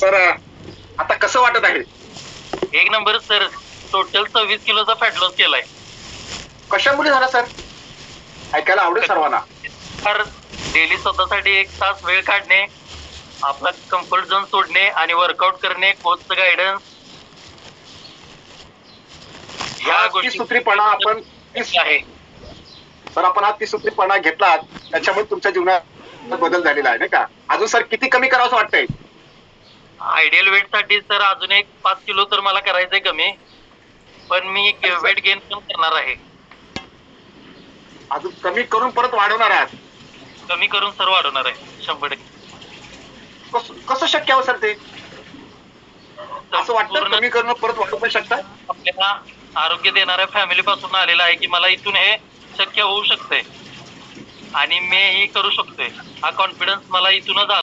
Sir आता कसं वाटत आहे? एक नंबर सर. टोटल 26 किलोचा फॅट लॉस केलाय. कशामुळे झाला सर? ऐकायला आवडेल सर्वांना. तर डेली स्वतःसाठी 1 तास वेळ काढणे, आपला कम्फर्ट झोन सोडणे आणि वर्कआउट करणे, कोचचं गायडन्स, हा ह्या गोष्टी तिसूत्रीपणा आपण आहे. सर आपण हा तिसूत्रीपणा घेतला त्याच्यामुळे तुमच्या जीवनात बदल झालेला आहे नाही का? अजून सर किती कमी करावं वाटतंय? आयडियल वेट साठी सर अजून 5 किलो तर मला करायचंय कमी, पण मी वेट गेन पण करणार आहे. अजून कमी करून परत वाढवणार आहात? कमी करून सर वाढवणार आहे 100%. कसं शक्य आहे सर ते? असं वाटतं कमी करणं परत वाढवू पण शकता? आपल्याला आरोग्य देणाऱ्या फॅमिली पासून आलेला आहे की मला इथून हे शक्य होऊ शकतंय आणि मी हे करू शकतोय. हा कॉन्फिडन्स मला इथूनच आला.